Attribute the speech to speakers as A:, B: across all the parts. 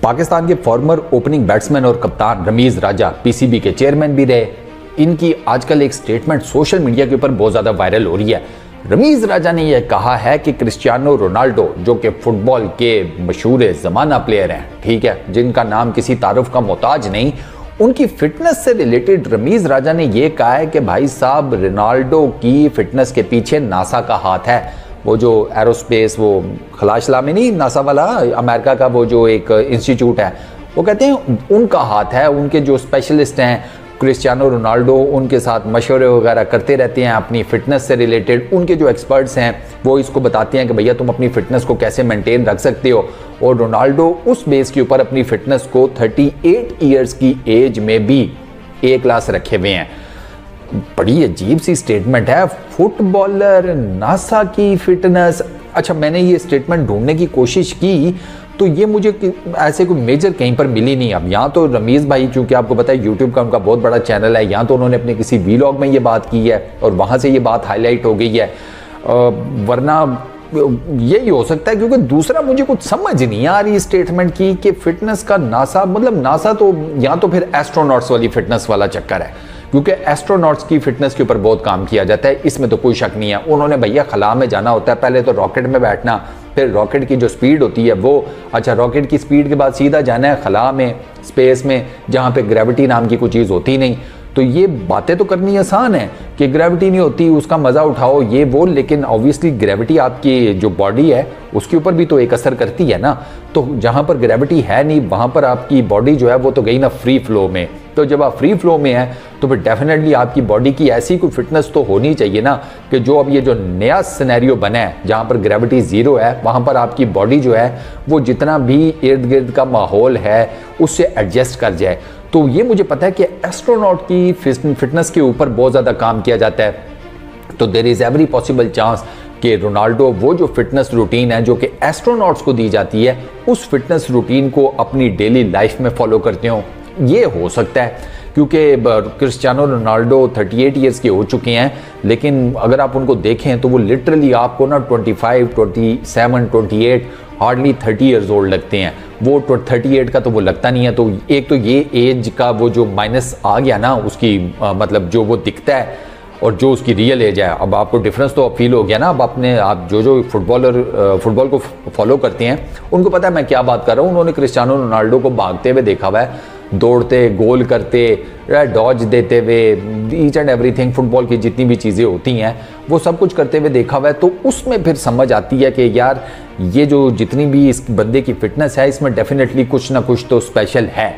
A: पाकिस्तान के farmer opening batsman और कप्तान रमीज राजा पीसीबी के चेयरमैन भी रहे। इनकी आजकल एक स्टेटमेंट सोशल मीडिया के ऊपर बहुत ज़्यादा वायरल हो रही है। रमीज राजा ने यह कहा है कि क्रिस्टियानो रोनाल्डो जो कि फुटबॉल के मशहूर ज़माना प्लेयर हैं, ठीक है, जिनका नाम किसी तारुफ का मोहताज नहीं, उनकी फिटनेस से रिलेटेड रमीज राजा ने यह कहा है कि भाई साहब रोनाल्डो की फिटनेस के पीछे नासा का हाथ है। वो जो एरोस्पेस, वो खलाशला में नहीं, नासा वाला अमेरिका का वो जो एक इंस्टीट्यूट है, वो कहते हैं उनका हाथ है। उनके जो स्पेशलिस्ट हैं क्रिस्टियानो रोनाल्डो, उनके साथ मशवरे वगैरह करते रहते हैं अपनी फिटनेस से रिलेटेड। उनके जो एक्सपर्ट्स हैं वो इसको बताते हैं कि भैया तुम अपनी फिटनेस को कैसे मेंटेन रख सकते हो। और रोनाल्डो उस बेस के ऊपर अपनी फिटनेस को 38 ईयर्स की एज में भी ए क्लास रखे हुए हैं। बड़ी अजीब सी स्टेटमेंट है, फुटबॉलर, नासा की फिटनेस। अच्छा, मैंने ये स्टेटमेंट ढूंढने की कोशिश की तो ये मुझे ऐसे कोई मेजर कहीं पर मिली नहीं। अब यहाँ तो रमीज भाई, चूंकि आपको पता है यूट्यूब का उनका बहुत बड़ा चैनल है, यहाँ तो उन्होंने अपने किसी वीलॉग में ये बात की है और वहाँ से ये बात हाईलाइट हो गई है, वरना यही हो सकता है। क्योंकि दूसरा मुझे कुछ समझ नहीं आ रही स्टेटमेंट की कि फिटनेस का नासा, मतलब नासा तो यहाँ तो फिर एस्ट्रोनॉट्स वाली फिटनेस वाला चक्कर है, क्योंकि एस्ट्रोनॉट्स की फिटनेस के ऊपर बहुत काम किया जाता है, इसमें तो कोई शक नहीं है। उन्होंने भैया खला में जाना होता है, पहले तो रॉकेट में बैठना, फिर रॉकेट की जो स्पीड होती है वो, अच्छा रॉकेट की स्पीड के बाद सीधा जाना है खला में, स्पेस में, जहाँ पे ग्रेविटी नाम की कोई चीज़ होती नहीं। तो ये बातें तो करनी आसान है कि ग्रेविटी नहीं होती, उसका मज़ा उठाओ ये वो, लेकिन ऑब्वियसली ग्रेविटी आपकी जो बॉडी है उसके ऊपर भी तो एक असर करती है ना। तो जहाँ पर ग्रेविटी है नहीं वहाँ पर आपकी बॉडी जो है वो तो गई ना फ्री फ्लो में। तो जब आप फ्री फ्लो में है तो फिर डेफिनेटली आपकी बॉडी की ऐसी कोई फिटनेस तो होनी चाहिए ना कि जो अब ये जो नया सिनेरियो बना है जहाँ पर ग्रेविटी ज़ीरो है, वहाँ पर आपकी बॉडी जो है वो जितना भी इर्द गिर्द का माहौल है उससे एडजस्ट कर जाए। तो ये मुझे पता है कि एस्ट्रोनॉट की फिटनेस के ऊपर बहुत ज़्यादा काम किया जाता है। तो there is every possible chance कि रोनाल्डो वो जो फिटनेस रूटीन है जो कि एस्ट्रोनॉट्स को दी जाती है, उस फिटनेस रूटीन को अपनी डेली लाइफ में फॉलो करते हो। ये हो सकता है क्योंकि क्रिस्टियानो रोनाल्डो 38 ईयर्स के हो चुके हैं, लेकिन अगर आप उनको देखें तो वो लिटरली आपको ना 25, 27, 28, हार्डली 30 ईयर्स ओल्ड लगते हैं। वो 38 का तो वो लगता नहीं है। तो एक तो ये एज का वो जो माइनस आ गया ना उसकी, मतलब जो वो दिखता है और जो उसकी रियल एज है, अब आपको डिफरेंस तो फील हो गया ना। अब आप जो फुटबॉल को फॉलो करते हैं उनको पता है मैं क्या बात कर रहा हूँ। उन्होंने क्रिस्टियानो रोनाल्डो को भागते हुए देखा हुआ है, दौड़ते, गोल करते, डॉज देते हुए, ईच एंड एवरीथिंग, फुटबॉल की जितनी भी चीज़ें होती हैं वो सब कुछ करते हुए देखा हुआ है। तो उसमें फिर समझ आती है कि यार ये जो जितनी भी इस बंदे की फिटनेस है इसमें डेफिनेटली कुछ ना कुछ तो स्पेशल है।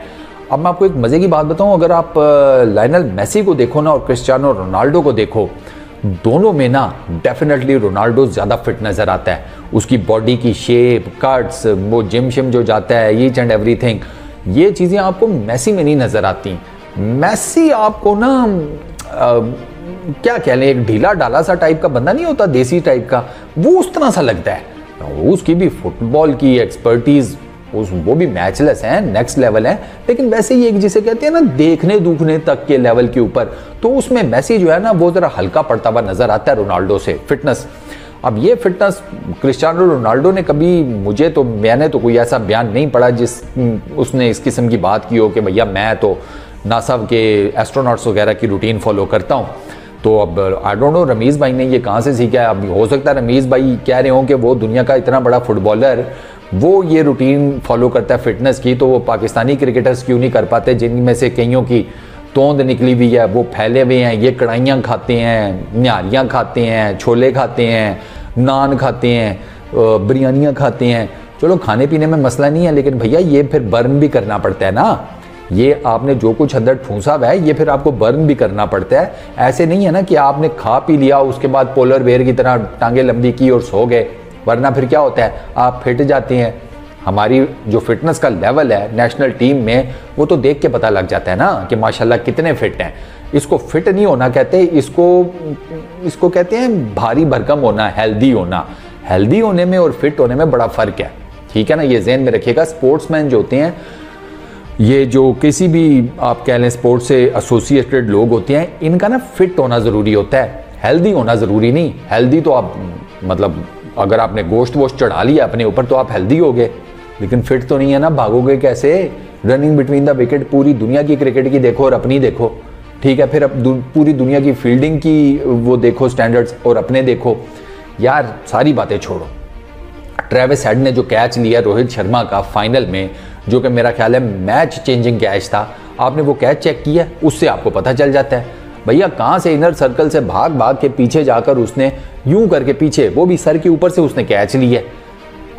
A: अब मैं आपको एक मज़े की बात बताऊं, अगर आप लायनल मेसी को देखो ना और क्रिस्टियानो रोनाल्डो को देखो, दोनों में ना डेफिनेटली रोनाल्डो ज़्यादा फिट नज़र आता है। उसकी बॉडी की शेप, कट्स, वो जिम शिम जो जाता है, ईच एंड एवरीथिंग, ये चीज़ें आपको मेसी में नहीं नज़र आती। मेसी आपको ना क्या कह लें, एक ढीला डाला सा टाइप का बंदा नहीं होता, देसी टाइप का, वो उस तरह सा लगता है। उसकी भी फुटबॉल की एक्सपर्टीज़ वो भी मैचलेस है, नेक्स्ट लेवल है, लेकिन वैसे ही एक जिसे कहते हैं ना देखने दुखने तक के लेवल के ऊपर, तो उसमें मेसी जो है ना वो ज़रा हल्का पड़ता हुआ नज़र आता है रोनाल्डो से फिटनेस। अब ये फिटनेस क्रिस्टियानो रोनाल्डो ने कभी, मैंने तो कोई ऐसा बयान नहीं पढ़ा जिस उसने इस किस्म की बात की हो कि भैया मैं तो नासा के एस्ट्रोनॉट्स वगैरह की रूटीन फॉलो करता हूँ। तो अब आई डोंट नो रमीज़ भाई ने ये कहाँ से सीखा है। अब हो सकता है रमीज़ भाई कह रहे हो कि वो दुनिया का इतना बड़ा फुटबॉलर, वो ये रूटीन फॉलो करता है फिटनेस की, तो वो पाकिस्तानी क्रिकेटर्स क्यों नहीं कर पाते, जिनमें से कईयों की तोंद निकली हुई है, वो फैले हुए हैं, ये कढ़ाइयाँ खाते हैं, निहारियाँ खाते हैं, छोले खाते हैं, नान खाते हैं, बिरयानियाँ खाते हैं। चलो खाने पीने में मसला नहीं है, लेकिन भैया ये फिर बर्न भी करना पड़ता है ना। ये आपने जो कुछ अंदर ठूंसा हुआ है ये फिर आपको बर्न भी करना पड़ता है। ऐसे नहीं है ना कि आपने खा पी लिया उसके बाद पोलर बेयर की तरह टांगे लंबी की और सो गए, वरना फिर क्या होता है, आप फिट जाते हैं। हमारी जो फिटनेस का लेवल है नेशनल टीम में वो तो देख के पता लग जाता है ना कि माशाल्लाह कितने फिट हैं। इसको फिट नहीं होना कहते, इसको कहते हैं भारी भरकम होना, हेल्दी होना। हेल्दी होने में और फिट होने में बड़ा फ़र्क है, ठीक है ना, ये ज़हन में रखिएगा। स्पोर्ट्समैन जो होते हैं, ये जो किसी भी आप कह लें स्पोर्ट्स से एसोसिएटेड लोग होते हैं, इनका ना फिट होना ज़रूरी होता है, हेल्दी होना ज़रूरी नहीं। हेल्दी तो आप मतलब अगर आपने गोश्त वोश्त चढ़ा लिया अपने ऊपर तो आप हेल्दी हो गए, लेकिन फिट तो नहीं है ना, भागोगे कैसे? रनिंग बिटवीन द विकेट पूरी दुनिया की क्रिकेट की देखो और अपनी देखो, ठीक है? फिर अब पूरी दुनिया की फील्डिंग की वो देखो स्टैंडर्ड्स और अपने देखो। यार सारी बातें छोड़ो। ट्रेविस हेड ने जो कैच लिया रोहित शर्मा का फाइनल में, जो कि मेरा ख्याल है मैच चेंजिंग कैच था, आपने वो कैच चेक किया? उससे आपको पता चल जाता है भैया कहाँ से इनर सर्कल से भाग भाग के पीछे जाकर उसने यूं करके पीछे, वो भी सर के ऊपर से उसने कैच लिया।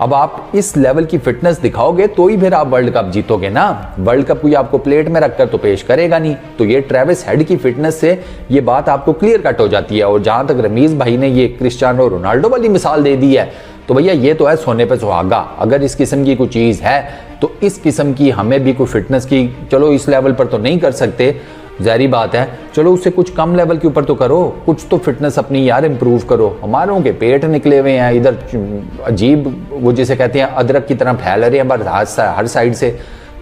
A: अब आप इस लेवल की फिटनेस दिखाओगे तो ही फिर आप वर्ल्ड कप जीतोगे ना। वर्ल्ड कप कोई आपको प्लेट में रखकर तो पेश करेगा नहीं। तो ये ट्रेविस हेड की फिटनेस से ये बात आपको क्लियर कट हो जाती है। और जहां तक रमीज भाई ने ये क्रिस्टियानो रोनाल्डो वाली मिसाल दे दी है, तो भैया ये तो है सोने पे सुहागा। अगर इस किस्म की कोई चीज है तो इस किस्म की हमें भी कोई फिटनेस की, चलो इस लेवल पर तो नहीं कर सकते, ज़ाहिर बात है, चलो उससे कुछ कम लेवल के ऊपर तो करो, कुछ तो फिटनेस अपनी यार इंप्रूव करो। हमारों के पेट निकले हुए हैं इधर, अजीब वो जिसे कहते हैं अदरक की तरह फैल रहे हैं हर साइड से।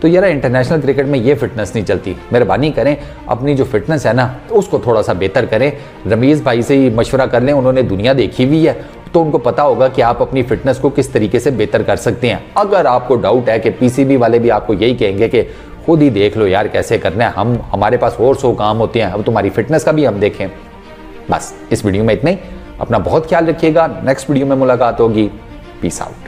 A: तो यार इंटरनेशनल क्रिकेट में ये फिटनेस नहीं चलती। मेहरबानी करें अपनी जो फिटनेस है ना उसको थोड़ा सा बेहतर करें। रमीज़ भाई से ही मशवरा कर लें, उन्होंने दुनिया देखी हुई है तो उनको पता होगा कि आप अपनी फिटनेस को किस तरीके से बेहतर कर सकते हैं। अगर आपको डाउट है कि पीसीबी वाले भी आपको यही कहेंगे कि खुद ही देख लो यार कैसे करना है, हमारे पास और 100 काम होते हैं, अब तुम्हारी फिटनेस का भी हम देखें। बस इस वीडियो में इतना ही। अपना बहुत ख्याल रखिएगा। नेक्स्ट वीडियो में मुलाकात होगी। Peace out.